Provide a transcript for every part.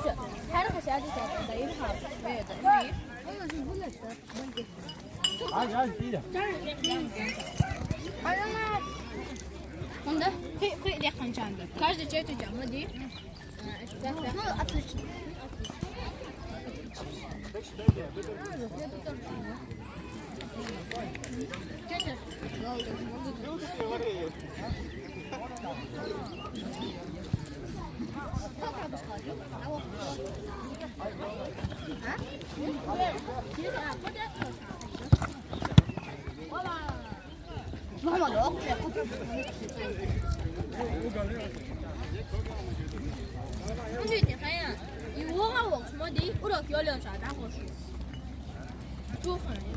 就是拍了个相就在那一套，没有的。我有是不能吃，onda hej yakan candı. Każdy şey tutacağım hadi. Atış. Vamos logo. 근데 이제 그냥 이 우엉하고 주머니 우럭 열려서 나고 싶어. 좋아요.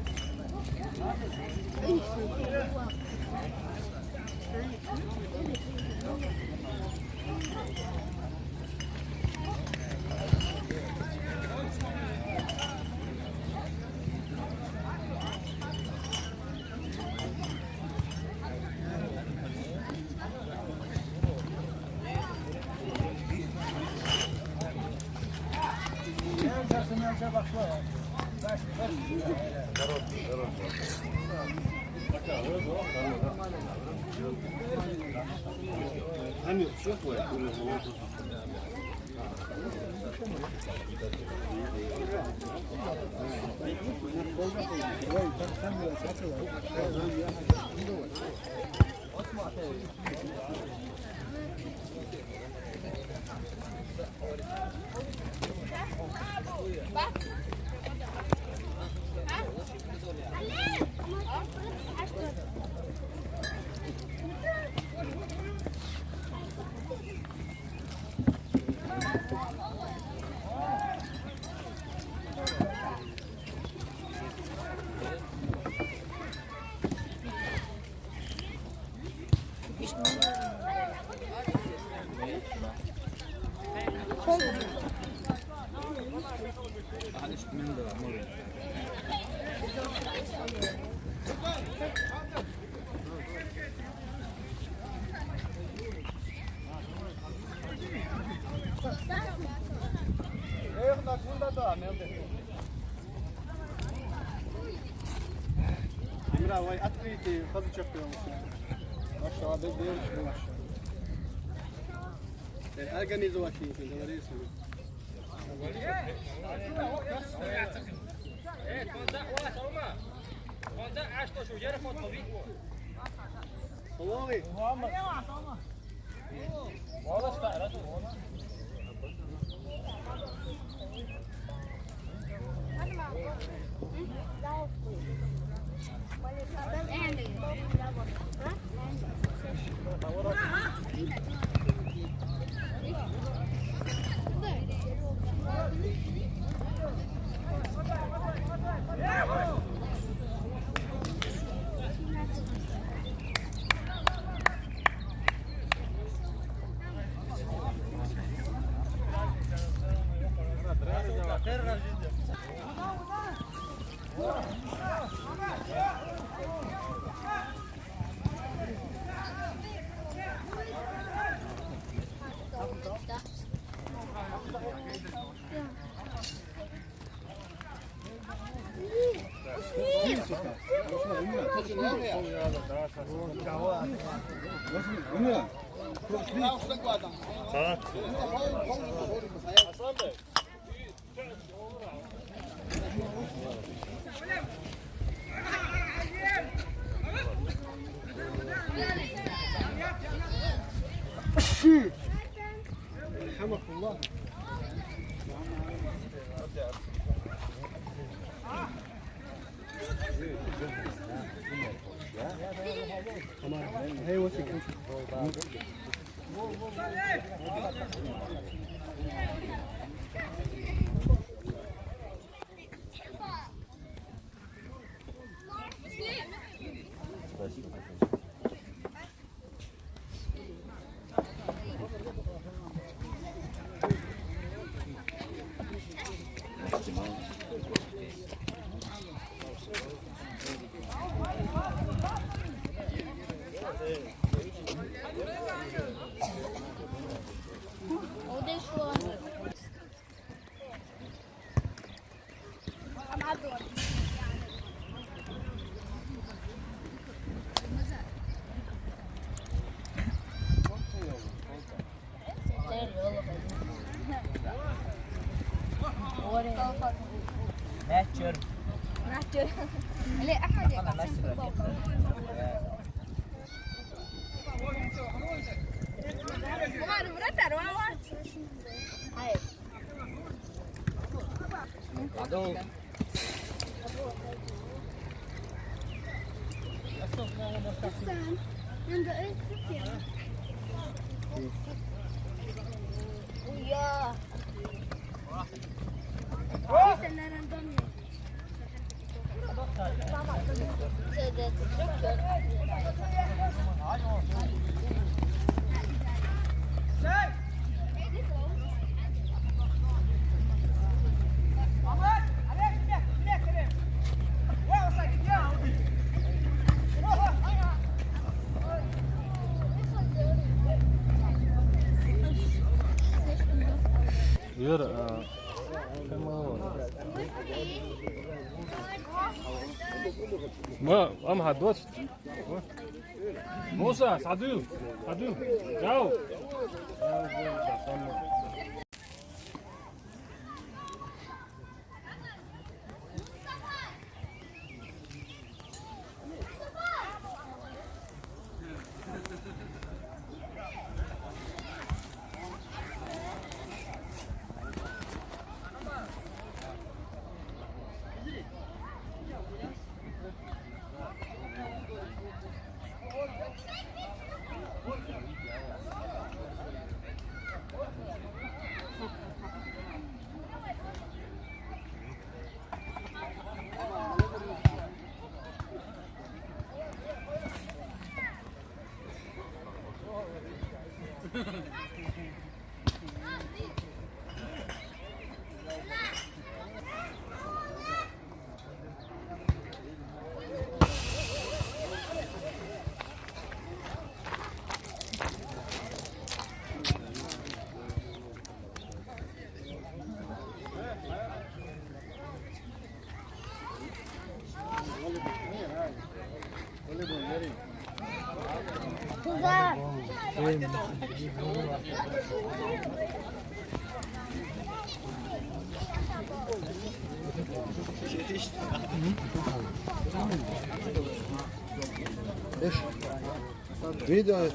Emrah vay atleti fazla çakıyormuş. Aşağı da bir aşağı. Organize o aqui, entendeu? Isso. صواري والله استعرض رحمك الله هي وسك ليه احمد يا جماعه مرتب واحد هاي عدو وياه Yürü. ما أم هدوس موسى سعدو سعدو جاو ايش؟ فيديو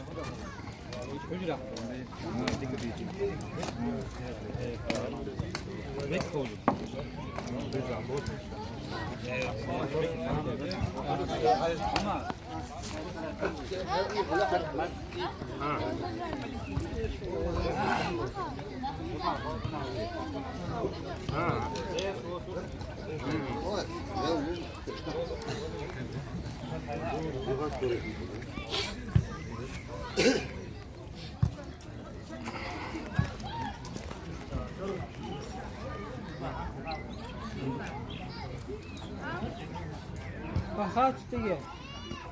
أخاف تيجي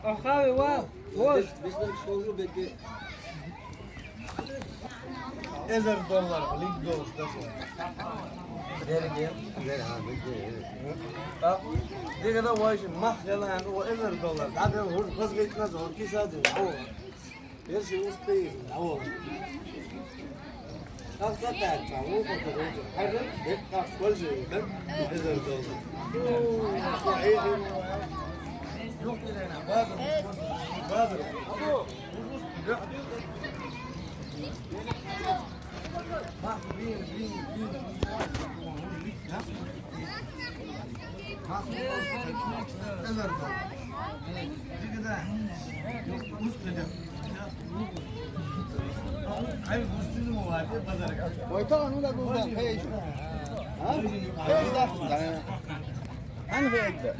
أخاف واو وش $1000 ليك دوست دي كده واش مخ يلا يعني هو $1000 عاد هو خلاص جيت نزل كيس هذا هو يرشي وسطي هو خلاص قطعت هو قطعت حرر بيت خلاص كل شيء $1000 يوم كده هنا بادر ويطلع نقول قدام ايش ها ايش داخل انا في اكبر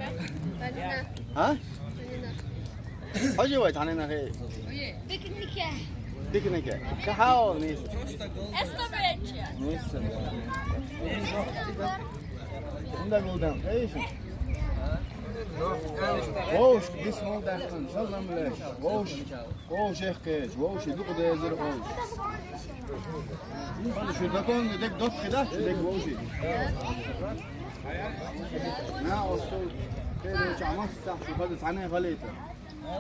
ها حاجه ويت عننا هي بيكنيكه بيكنيك كحاول نيس استبريتش نيس عندك قدام ايش ووش اسمه داخل سلام ليش ووش اخ كيج ووش دوق ده زر ووش شو ده كون دك دوت كده دك ووشي ما أصول كده مش عمال صح شو بدو ثانية غليته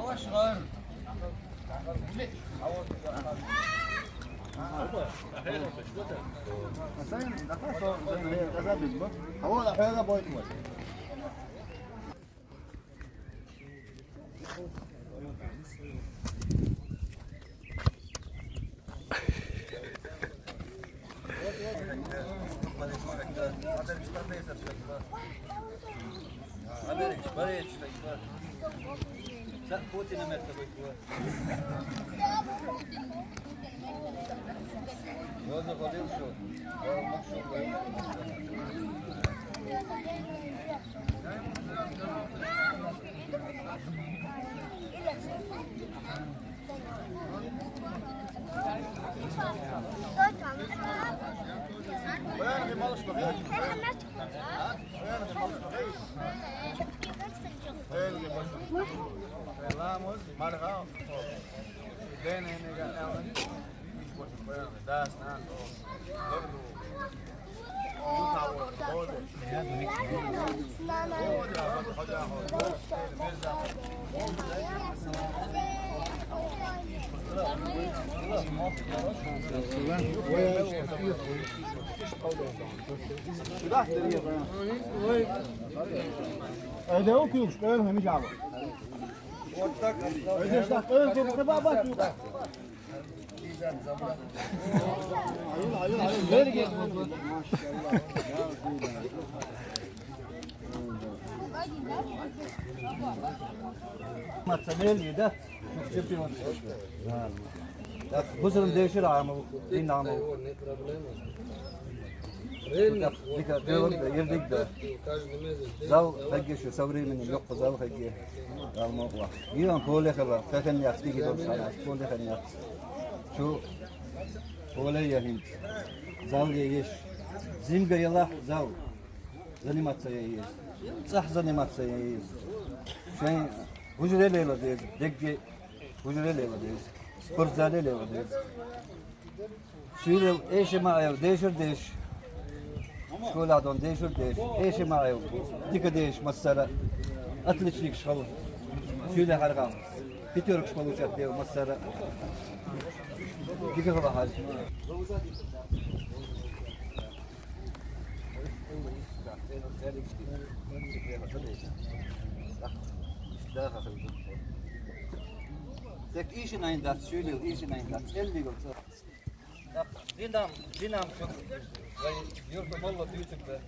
واش غير مثلا دخل صار زي هي كذا بيجبر هو لا حاجة بويت مول هذا هو كيوش قالهم مش عبا هذا اشتاق قال كيف تبابا عيون غير ما شاء الله ما تسميلي ده جبتي ما بزرم değişir ayağımı din namı dika diyor yerdik de zav hakiş sabri min yok zav hakiş alma var yiyen kole khala kakan yaptı ki doğru sana kole kan yap şu kole yahin zav yeş zimga yala zav zanimatsa yeş صح zanimatsa yeş şey hücrele lezet dekki hücrele lezet spor zale lezet şöyle eşe maayo değişir şkoladon değişir eşe maayo dikkat değiş mesela atletlik şkolu şöyle harika bitiyor şkolu çaktı mesela dikkat kadar hal tek işin aynı şöyle işin aynı 50 gol dinam çok yurtta valla büyütük de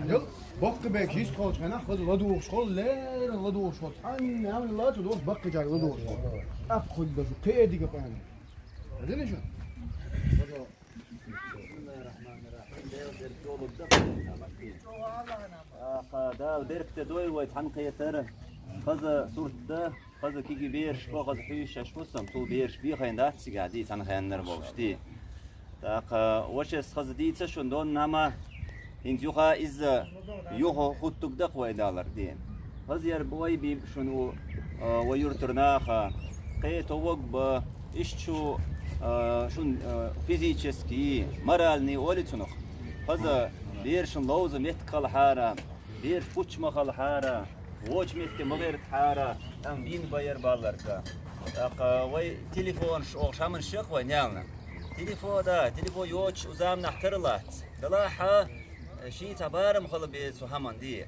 يلا بق باك جيست خالص انا خذ لدوش خالص لا لدوش خالص انا عامل لا تدوش بق جاي لدوش افخذ بس كيدي كمان هذين شو da derkte doy ve tanqiyatlar qazı surtda qazı kigi bir şko qazı hüş şaşmosam tu bir bir hayında sigadi tanqiyanlar bolşdi da waşes qazı diýse şondan nama injuha iz yuho huttukda qoydalar diýen qaz yer boy bir şunu we yurtnaha qeytovog ba işçu şun fizически моральный олицунух qazı bir şun lawzum etkal hara bir puçma kal hara voç metti mağır hara am bin bayar ballarka vay telefon o şamın şık vay nalna telefon yoç uzam nahtırlat dalaha şi tabarım khalı be su haman diye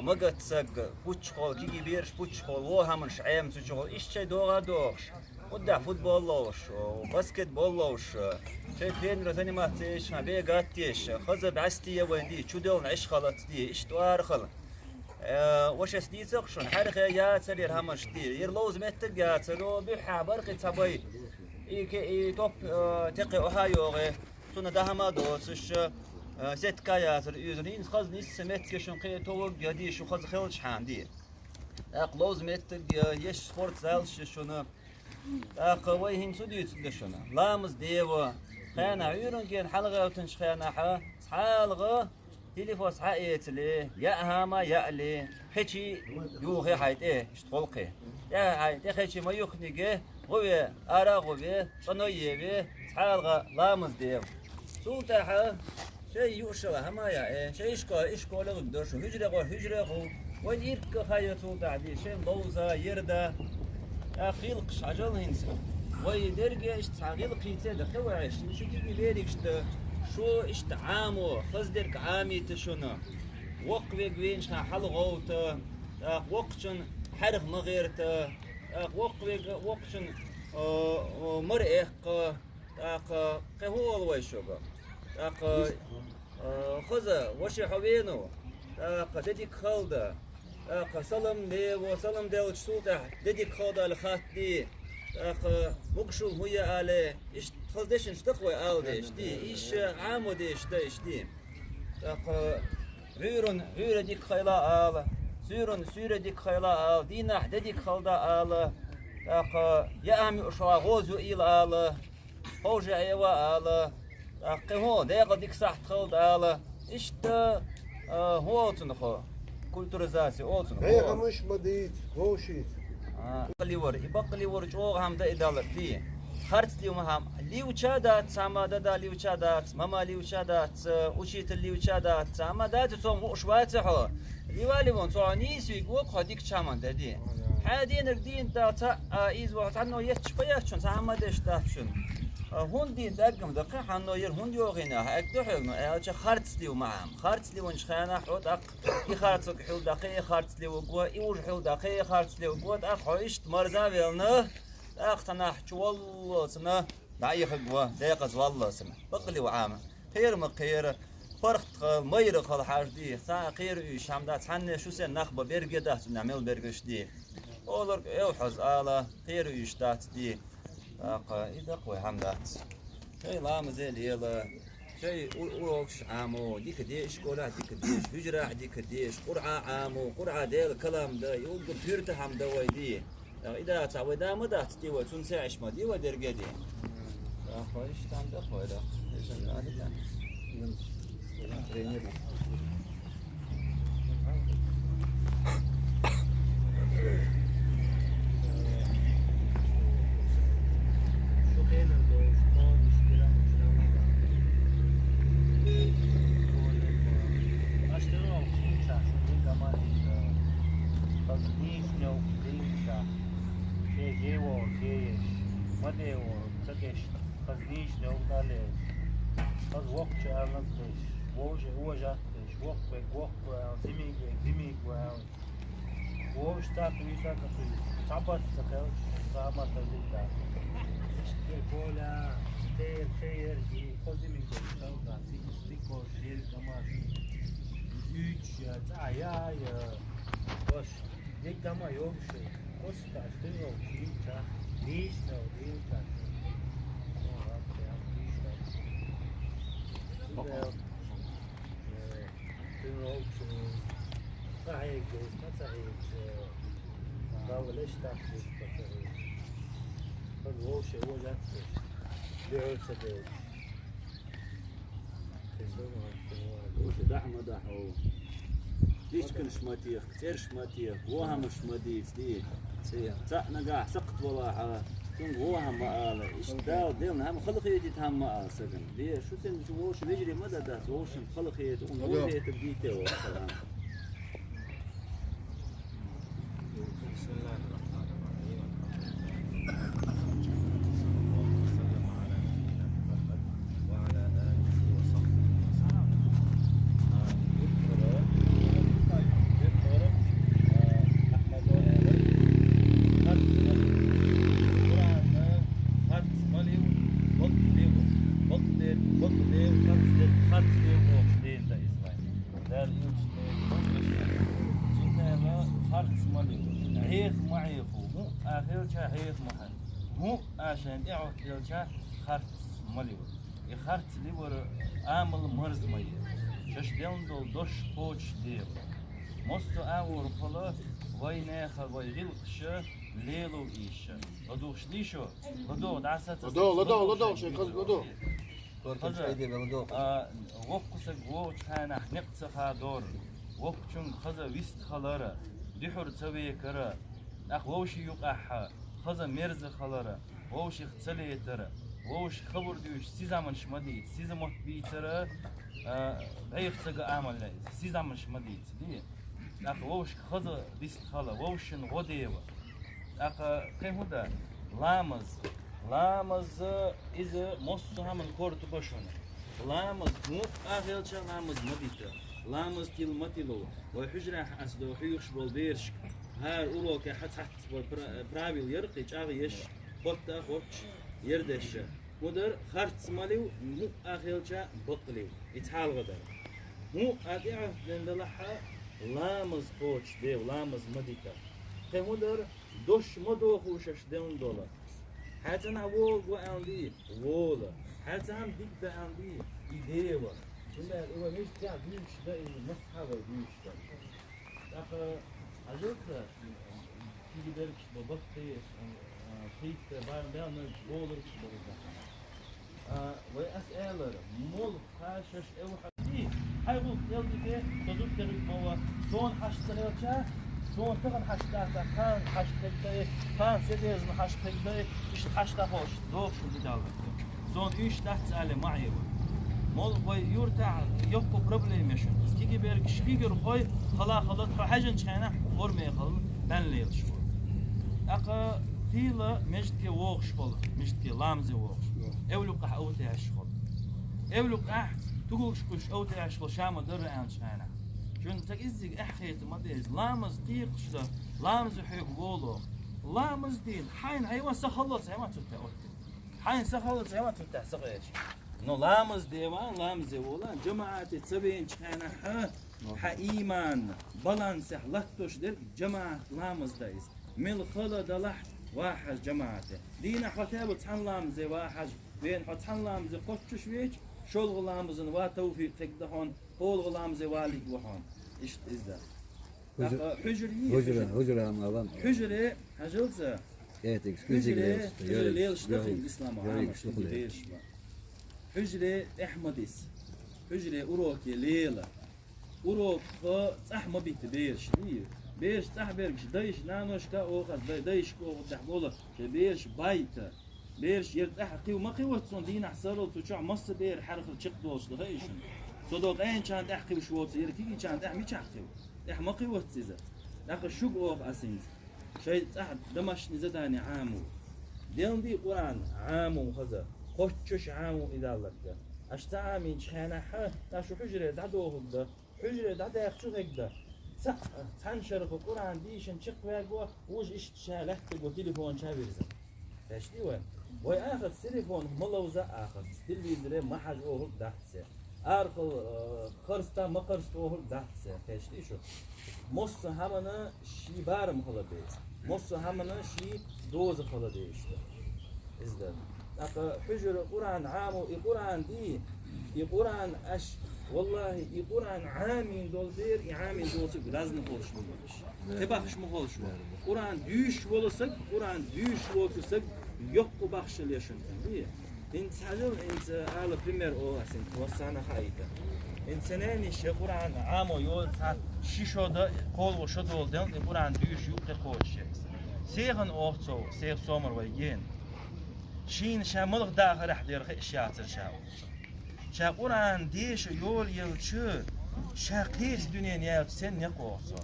magatsak puç kol kigi bir puç kol o haman şayam su çol işçe doğa doğş Udda futbolloş, basketbolloş, şey trener zanimatıyş, begatıyş, xazı bastiye vendi, çudolun iş xalat diye, iş duvar xal. وش استيزق شون حرق يا سرير همش دي يرلوز متر يا سرو بحا برقي تبي إي توب تقي أحايوغي سنة دهما دوسش ست كايا سر يزرين خز نيس سمت كشون قي توق يدي شو خز خلش حاندي أقلوز متر يش سبورت زالش شون أقوي هين سوديت دشون لامز ديوا خيانة يورن كين حلقة وتنش خيانة حلقة تليفون حقيقتلي يا هما يا لي خشي يوخي حيت إيه اشتغلقي يا حيت خشي ما يخنيجي غوي أرا غوي صنوية بي حلقة لامز ديو سلطة ح شيء يوشوا هما يا إيه شيء إشكال غدر شو هجرة غو وين يرك خير سلطة عدي شيء دوزة يردا خيلق شجال هنس وي درجة اشتغل قيتة دخوة عيش شو تيجي بيرك شو اشتعامو خزدرك عامي تشونا وقوي قوين شنا حلغوت وقشن حرق مغيرت وقوي وقشن مرئق قهول ويشوغا خزا وشي حوينو ديك خالدا سلام دي وسلام دي وشسوتا ديك خالدا الخات دي وقشول هوية عليه إيش خلدش نشتقوي عليه دي إيش عامو دي إيش دي عيرن ديك خيلا على سيرة ديك خيلا على دينا ديك خلدا على يا أمي أشوا غوزو إيل على خوجة أيوة على قهو ديك ديك صح خلد على إيش تا هو تنخو كولتوريزاسي أو تنخو هي مش مديت غوشيت يبقى ور جوغ هم دا إدالة فيه خرط ليوم هم ليو شادات سما دا ليو شادات ماما ليو شادات وشيت ليو شادات سما دا تصوم وشواتحو ليوالي وان صانيس ويقوق خديك شامان دادي حادين ردين دا تا إيز وقت عنو يتشبيات شون سما داش داشون هندي دقم دقيق عنو ير هندي وغينا أكدوحنا أيش خرط ليو معهم خرط ليو نشخانا حوت أق يخرطك حول دقيق خرط ليو قوة يوج حول دقيق خرط ليو قوة أق حويشت مرزا بيلنا أق تناح والله سما دعيخ قوة دقيقة والله سما بقلي وعامة خير مقير فرق مير خال حاج دي سا خير إيش هم دات حنا شو سن نخبة برجة نعمل برجش دي أولر يوحز على خير إيش دات دي إذا قوي همدات شيء لا مزال يلا شيء أوروكش عامو ديك ديش كولا ديك ديش هجرة ديك ديش قرعة عامو قرعة ديال كلام ده يوقف فيرته هم ده ويدي إذا تعود ده مدة تيجي تنسعش ما دي ودرجة دي أخويش تام ده خوي ده إيش هذا ده دحو ليش كل شماتيخ كثير شماتيخ وهم شماديت دي تاعنا قاع سقط ولا تون وهم ما ايش دا ديلنا هم خلق يدي تهم ما سكن دي شو سن وش بيجري مدى ده وش خلق يدي وش تبديته والسلام عشان يعود يرجع خرط مليو يخرط ليور عامل مرز مي شش ديون دول دوش بوش دير مستو اور فلا وين خل غيلقش ليلو ايش لدوش ليشو لدو دعسات لدو شي قصد لدو Korkunç şey değil böyle yok. وقصك وكان نقصها دور وقتن خذ ويست خلارة دحر تبي كرا أخ ووشي يقح خذ مرز خلارة ووشي خسلي ترى ووش خبر ديوش سيزامن شمدي سيزمت بيترا بيخ تجا عمل لا سيزامن شمدي دي أخ ووش خذ ويست خلا ووشن غديو أخ كم هذا لامز إذا مصها من كورت باشون لامز مو أغير شيء لامز مديته لامز تيل متيلو وحجرة حسد وحيوش بالبيرش هار أولوك حتى برابيل يرقي جاغيش خطة خطش يردش مدر خرط ماليو مو أغير شيء بطليو يتحال غدر مو أدعى لندلحة لامز قوش ديو لامز مديته تمدر دوش مدو خوشش دون دولار حتى أنا وول وعندي وول حتى هم ديك بعندي إيديه لا هو مش تاع بيش ده المصحبة بيش ده أخا عجبت تيجي درك ببطي فيك بعد ما بولرك بولر وأسأله مول خاشش أو حدي هايقول يلدي كه تزوج تريد موا زون حش تريدها زون تغن حش تاعتا كان حش تقدر كان سيدز حش تقدر إيش حش تاخوش دوش وديدال زون إيش تحت على معي مول خوي يورتا يوكو بروبليم يشون كيجي بيرك شكيجر خوي خلا حاجة نشينا فورمي خل بنليل شو أقا فيلا مجد كي ووخش بول مجد كي لامزي ووخش أولوك أوتي عشقول أولوك تقول شكوش أوتي عشقول شام در عن شينا شون تكيزك أحخيت ما ديز لامز قيق شدا لامز حيق وولو لامز دين حين حيوان سخلص حيوان تتأوت حين سخلص حيوان تتأسقيش نو لامز ديوان لامز ولا جماعة تبين شحنة إيمان بالانس لكتوش دل جماعة لامز دايز مل خلا دلح واحد جماعته دينا حتى بتحن لامز واحد بين حتحن لامز قطش ويش شغل لامز وتوفيق تقدهون قول لامز والي وهون إيش إزدا Hücre ama حجري حجلزة evet حجري ليل شلخ الإسلام عام حجري أحمديس حجري أروك ليلة أروك أحمد بيت بيرش تحبرش دايش نانوش كا أوخذ دايش كو تحبوله بيرش بايته بيرش يرتاح قيو ما قيوة صون دين حصلوا تشع مصر بير حرق الشق دوش لغيشن صدق أين كان تحكي بشوط يركيجي كان تحمي تحكي ما قيوة تيزا لكن شو أوخ أسينز شيء تحت دمش نزداني عامو دين دي قرآن عامو خذا خوشش عامو إذا لك أشتعامي شحنا ح تاشو حجرة دعوه ده حجرة دعوه يخشو هيك ده تنشرق القرآن ديشن شق ويقوى وش إيش شالحت وتليفون شابيرزا تشتي وين وآخر تليفون ملوزة آخر تلفزيون ما حاج أوه دحسة آخر خرستا ما خرست أوه دحسة تشتي شو مصر همنا شي بارم خلا بيز مصر همنا شي دوز خلا ديش إزداد أخ حجر القرآن عامو القرآن دي القرآن أش والله القرآن عامين دول بير عامين دول سك لازم نقولش مولش تبخش مقولش القرآن ديش ولسك القرآن ديش ولسك يقو بخش ليشن دي انت حاجة انت على بريمير او اسن وصانا خايته انساناني شي القرآن عامو يول شيشو ده قول وشو دول دين القرآن ديش يقو خوش سيغن اوتو سيغ سومر ويجين شين شامل داخل حدير اشياء شاو شا قرآن ديش يول يلشو شا قيش دنيا يا سن يقوصو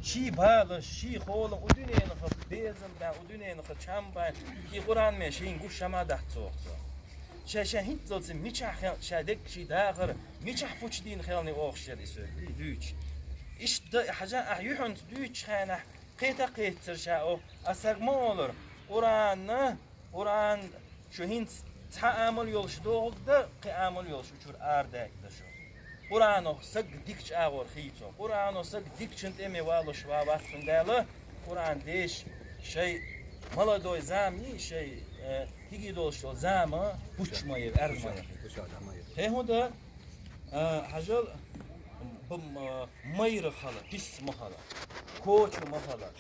شي باغ شي خول ودنيا نخ بيزم با ودنيا نخ چم با كي قرآن مشين گوش ما دحتو شا هيت زوت ميچح شا دك شي داخل ميچح فوچ دين خيالني اوخشر اسو دوچ ايش ده حاجه احيحن دوچ خانه قيت شاو اسق ما olur قرآن شو هنت تعامل يولش دوغ ده قامل يولش وشور آردك ده شو قرآنو سق ديكش آغور خيتو قرآنو سق ديكشنت امي والوش واباتن داله قرآن ديش شيء مالا دوي زامي شيء هيجي دولش دول زاما بوش ماير ارجما هي ده حاجل بم ماير خلا بس مخلا كوش مخلا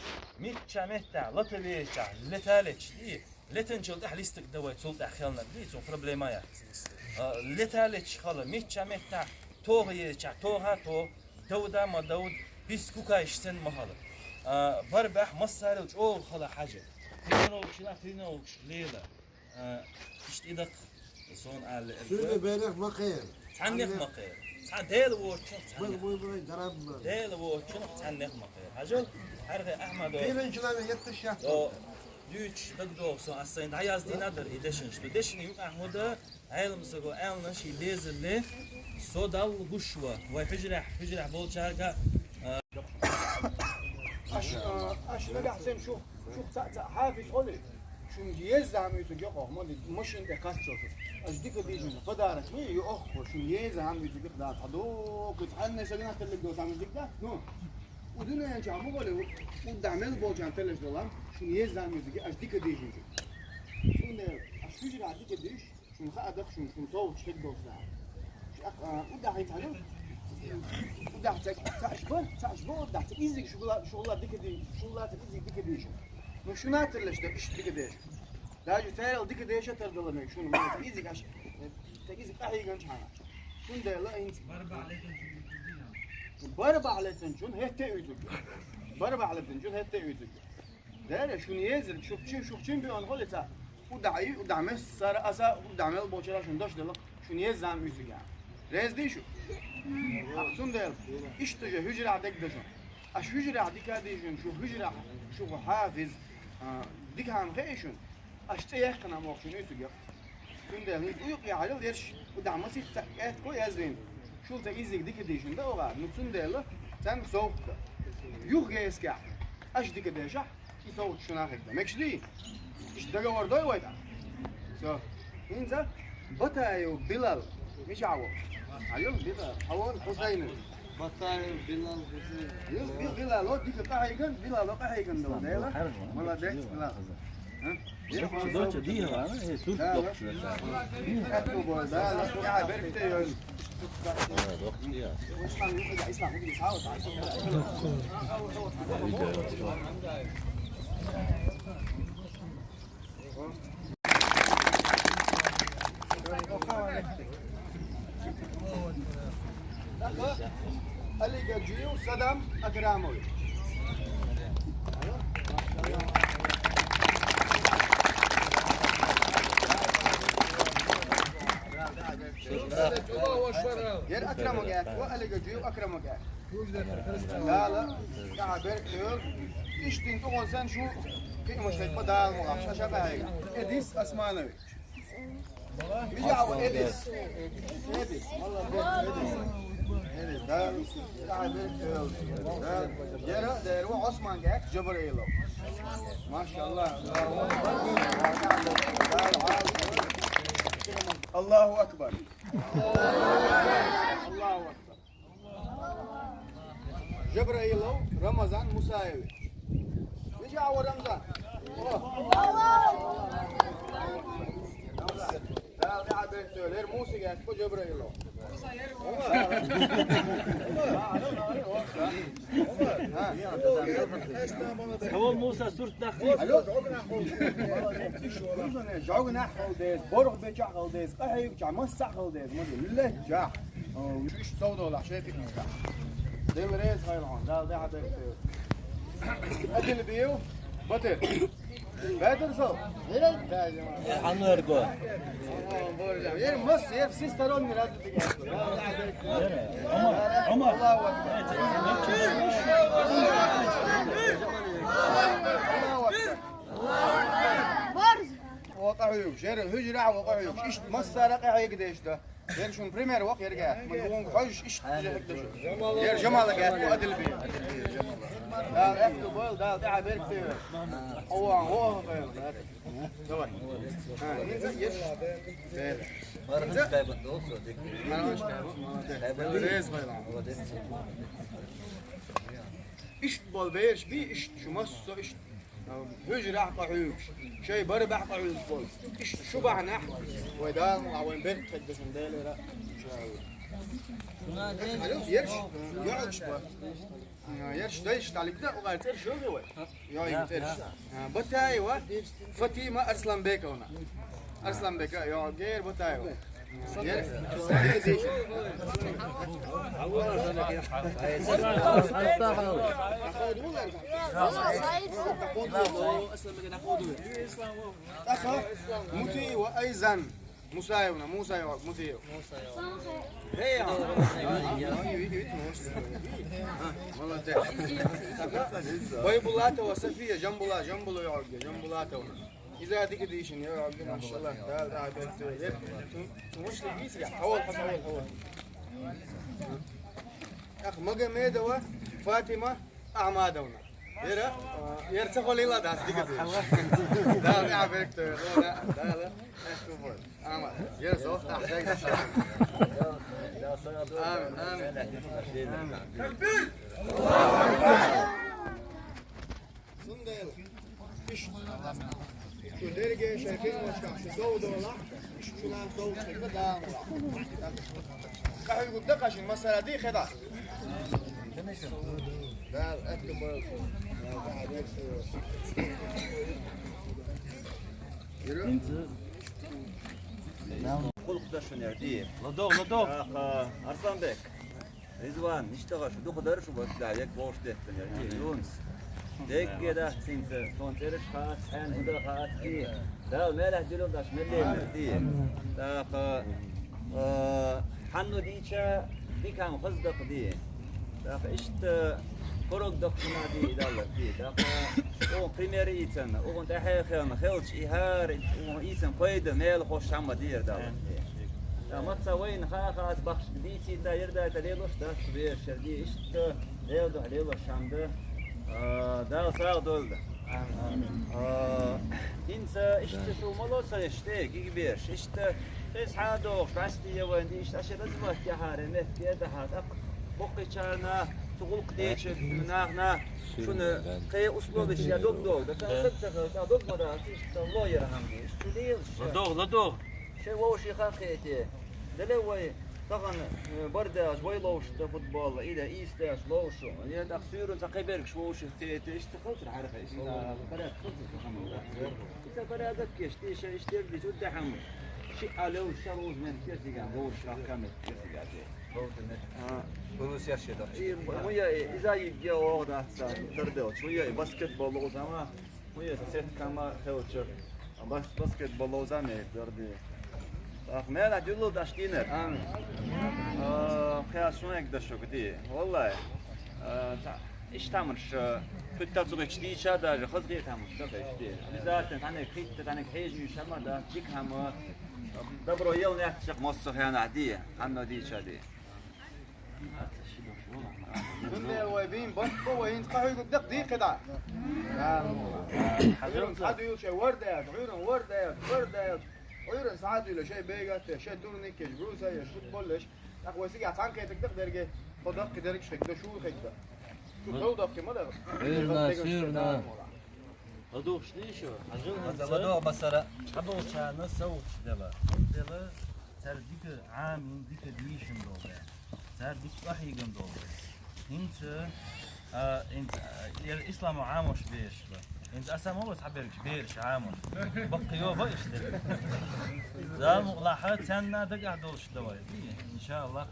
ميت شامتا لطبيعة لتالش دي لتنجل ده ليستك دواء تولد أخيالنا ليتون بروبليمايا لتالش خلا ميتشا ميتا توغي تشا توها تو دودا ما دود بيسكوكا يشتن محل بربح مصاري وش أول خلا حاجة ترينوش لا ترينوش ليلة إيش إيدك صون على شنو بينك مخير عنك مقير عن ديل ووتشن بوي درب ديل ووتشن عنك مقير هجول عرفي أحمد كيف شلون يتشا o düç dagdo so aslında hayaz dinadır edeşin işte deşin yok ahmoda aylımsa go elna şey lezzetli so dal guşwa ve hicrah bol çarka اش نجح سام شو حافز قولي شو يزعم يتجي مالي مش انت كاتشوف اش ديك بيجي فدارك مي يوخ شو يزعم يتجي دار حدوك تحنى سجنا تلقى عم ديك ده نو ودنا يا جماعه قولي ودعمل بوج عن تلش دولار شو يزعم يتجي اش ديك بيجي شو نه اش فيجي على ديك ديش شو خدك شو صوت شك دوسا ودا هيتعلم ودا تعجبون ودا تيزك شغلات ديك دي شغلات تيزك ديك ديش مش ناتلش ده ايش ديك ديش ده جو تايل ديك ديش تردلمك شنو ما تيزك اش تيزك اي جنش حاجه شنو ده لا انت بربع على تنجون هته يوتيوب بربع على تنجون هته يوتيوب ده شنو ينزل شوف بيون غلطه ودا مس صار اسا ودا مل بوچرا شنداش ده شنو يزام يوتيوب رز دي شو شنو ده ايش تجي هجره عندك ده اش هجره عندك ديجن شو هجره شو حافظ ديك عن غيشن اش تيقنا موقشن يوتيوب شنو ده يوق على ديرش ودا مسي تاكات كو يزين شو تيزك ديك ديجن ده وغا نتون ده sen soğuk yuh geska aş dike deja ki soğuk şuna hekta mekşli işte daga orada oyda so inza batayo bilal مش عوض عيون بلال حوال حسين بطاير بلال حسين بلال لو ديك قاعيكن بلال لو قاعيكن دو ديلا ولا ديك بلال ها دوتشا دي ها هي سوت دوتشا اكتب ده لا قاعد بركته اللي جاي وصدام اكرامه يا اكرمه قاعد واللي جاي واكرمه قاعد لا لا قاعد بيركل ايش تنتقون سن شو كي مش هيتبدل مغش شبه هيك اديس اسمانوي بيجوا اديس والله اديس ده قاعد بيركل ده يروح عثمان قاعد جبريل ما شاء الله الله اكبر الله اكبر جبرائيل رمضان مساوي نجي على رمضان لا قاعد غير موسيقى كو جبرائيل هو موسى صورة داخل جاو نحو ديس برغ بيجع ديس قهي بيجع مسع ديس مدل جاع وش صوته ولا شيء ده مريض خيران ده حدا أدل بيو بطل بدر صو حنور جو يا مص يا سيسترون مراد عمر الله اكبر وقعوا شير هجرة وقعوا إيش مصر قاعد يقديش ده غير شون بريمير وقت يرجع مجموعة حج إيش غير جمال قاعد وأدل بيه ده أكتب بول ده قاعد بيركتير هو دور ننزل يش مرة كايبة دوسو ديك إيش بول بيرش بي إيش شو مصر إيش هجرة قعوش شيء بربع قعوش بول إيش شو بعناه ودان وين بيرك تقدس نديله Yerş, يقعد شوي. يرش ده يشتغل كده وقاعد ترش شو هو؟ يا يترش. بتاعي وا فاطمة أرسلان بيك هنا. أرسلان بيك يا غير بتاعي. يرش. أخا متي وأيزن مسايونا مسايو هي والله ده بايبولاته وصفيه جنبولا يا عقل جنبولاته اذا هذيك ديشن يا عقل ما شاء الله تعال مش لقيت يا حول اخ مجا ميدوا فاطمه احمدونا يرتقوا ليلا داس ديك ده يا بيرك لا أما يرسو أحتاج آمين صندل إيش شو درجة شايفين مش شو زود ولا إيش شو لا زود كده كهيو قدك عشان المسألة دي خدعة ده أكبر قلق شو نرديه لدوغ أرسلان بك رضوان نشتغل شو دخل شو بس ده يك بوش ده نرديه يونس ديك كده سنت كون ترش خاص حين هذا خاص فيه ده ما له دلهم ده شمل نرديه ده حنو ديشة دي كان خصدق دي ده إشت كروك دكتور دي دالة دي ده او بريمير ايتن او انت حيخن خلش إهار او ايتن قيد ميل خوش عم دير دالة ما تسوين خاخات بخش بديتي دا يردا تليلوش دا شبير شردي إشت ليلو حليلوش عم ده ده صار دول ده إنسى إشت شو ملوسا يشتاق يكبيرش إشت تسعة دوغ عستي يوان دي إشت عشان لازم أحكي حارمت كده هات بقي كنا تقول قديش ناخنا شنو قي أسلوب الشيء دوغ ده كان ستة دوغ مرة تيش الله يرحمه شو ليش لدوغ شيء وش يخاخيته دلوي طبعا برده شوي لوش فوتبول إذا إيستاش لوش يا تقصير تقبلك شو خيته إيش تخلص الحركة إيش برا تخلص الحمد إذا برا ذكيش تيش إيش تبي شو تحمل شيء علو شروز من كيسي قام هو شراك كامل كيسي قاعد فلوس يشي ده ويا إذا يجي واحد تردد شوية باسكت بول لوزما ويا سيت كما خوتش بس باسكت بول لوزما دردي أخمال عدلو داشتينر آمين خياسون يقدر كدي والله إيش تعملش كنت تزوج كدي شادا خذ تعمل شادا كدي بالذات أنا كريت أنا كحيج مشما ده ديك هم دبرو يوم يحتشق مصر هنا عادية عنا دي شادي كنا وايبين بطبو وين تقحوا يقدق دي خدعة عيرن سعادو يقول شيء وردة عيرن وردة عيرن سعادو يقول شيء بيجات شيء تورنيك جروسة يشوف كلش أخوي سيجي عطان كي تقدق درجة خدق كدرك شكده شو خدة شو خدق كمدة سيرنا لدوغ شنيشو هذا لدوغ مثلا حبوا كان سوق دلا دلا سر ديك عام ديك ديشن دول سر ديك صحي جن دول انت الاسلام عاموش بيش انت اسمه بس حبيرك بيرش عاموش بقي يو بايش ده ملاحظات سنة دقع دولش دواي ان شاء الله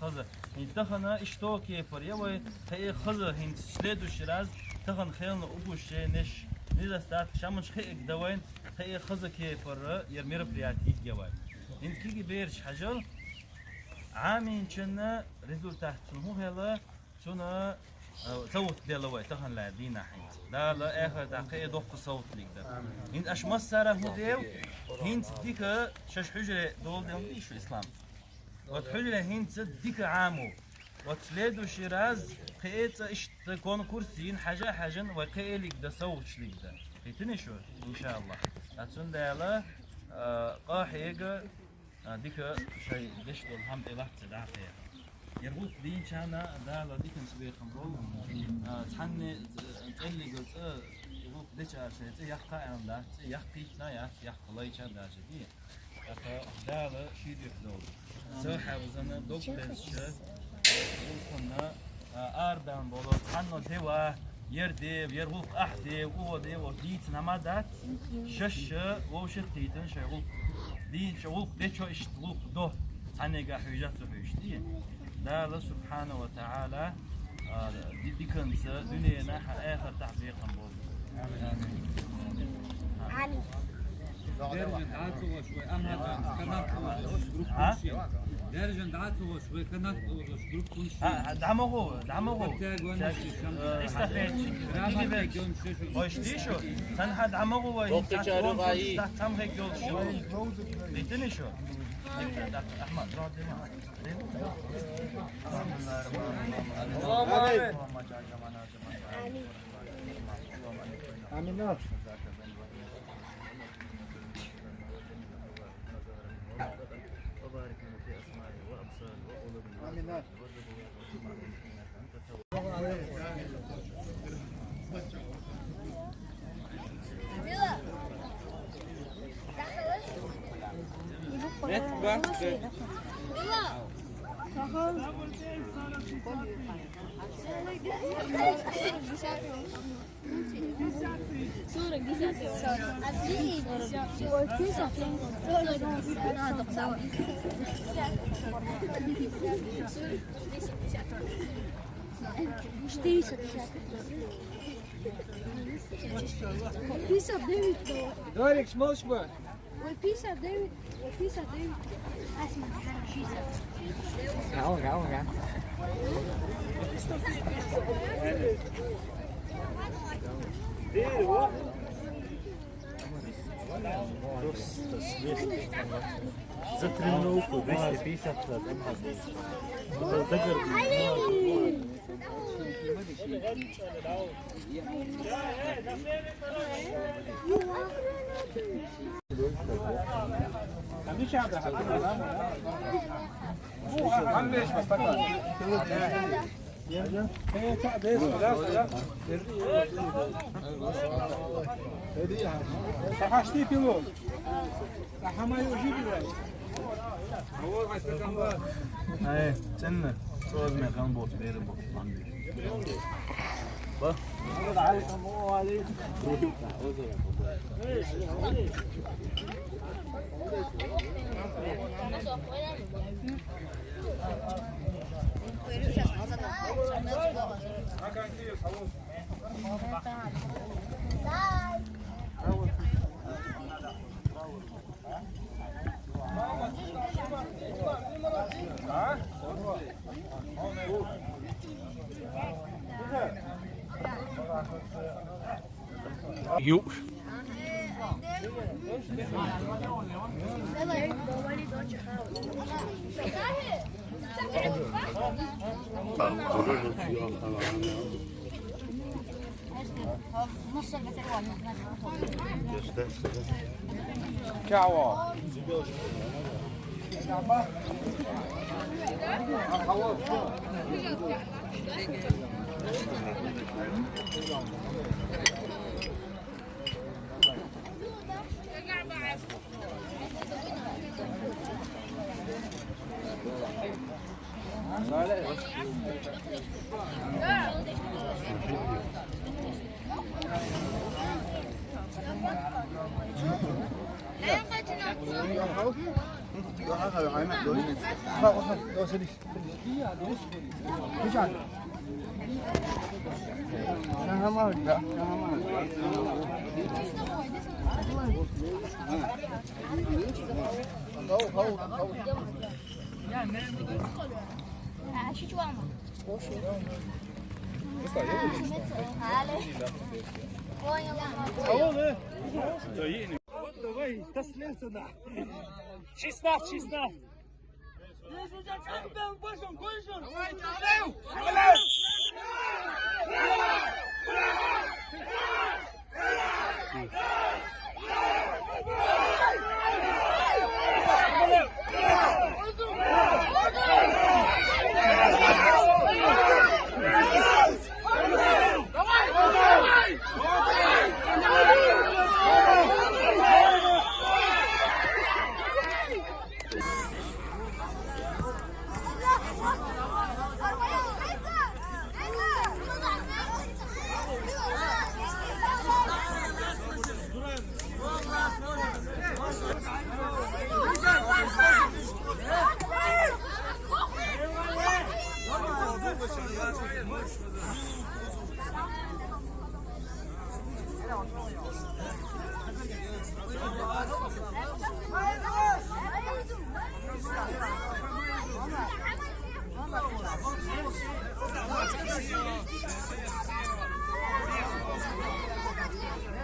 خذ يدخلنا اشتوكي فريوي هي خذ هند سليدو شراز تخن خيلنا ابوش نش نيزا ستات شامنش خيك دوين هي خذ كي فر يرمير برياتي جواي انت كي بيرش حجر عامين كنا ريزولتات هو هلا شنو صوت دلوي تخن لا دينا حين لا لا اخر دقيقه دوق صوت ليك ده انت اش مسره هو ديو انت ديك شش حجره دول ديو ايش الاسلام وتحجره انت ديك عامو وتسليدو شيراز قيت ايش تكون كرسيين حاجه وقيلك ده صوت ليك ده فيتني شو ان شاء الله اتسن دالا قاحيق ديك شيء ليش دول هم الى تدعي يربط دين شانا دا لا ديك نسبي خمرول تحني تقلي قلت يربط ديش شيء يحقق عن ده يحقق لا يحقق لا يشان ده شيء Dağlı şey diyor. Sıhha uzanı doktorşu. Ulkunna ardan bolu tanno deva yerde yer ulk ahde o de o dit namadat şaş o şirketin şey ulk din şey ulk de ço iş ulk do tanega hücat hüc diye. Dağlı subhanahu ve taala dikkansı dünyana ahir tahbiqan bol. Amin. درجة عاطفة شوي أنا كمان جروب كل درجة عاطفة شوي كمان جروب كل شيء دعمه استفاد باش ليشو تنحى دعمه وهي تحتم هيك يول شو بيتني شو أحمد آمين. Piece of David. دورك شمال شوي Piece of David. Piece of David. اسمع شو صحشتي بيلون حما يجيب لي هو غايستك كان ايه تنة صوز ما كان بوت بير بوت با عليك مو عليك Jo. كعوة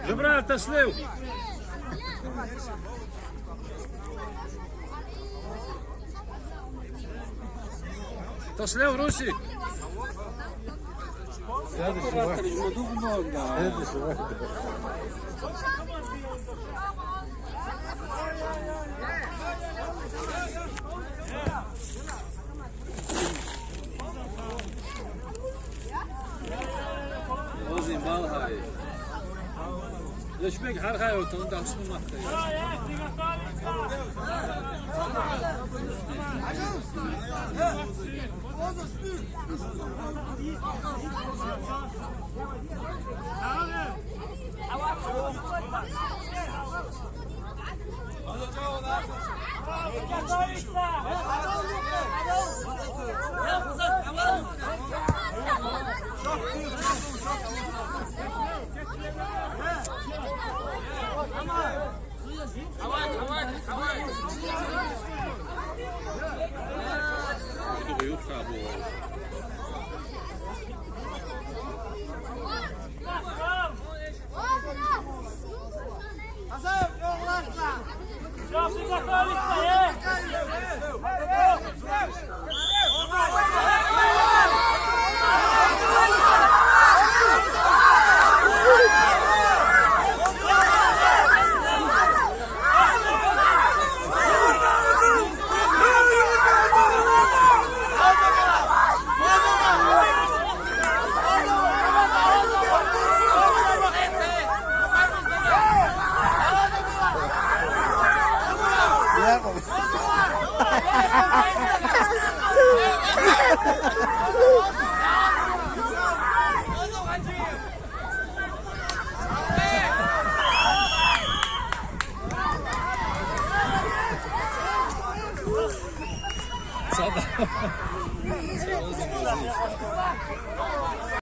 جبران تسليو تسليو روسي وزن بالهاي ليش بيك حرخاي وتنضع اسمه مخي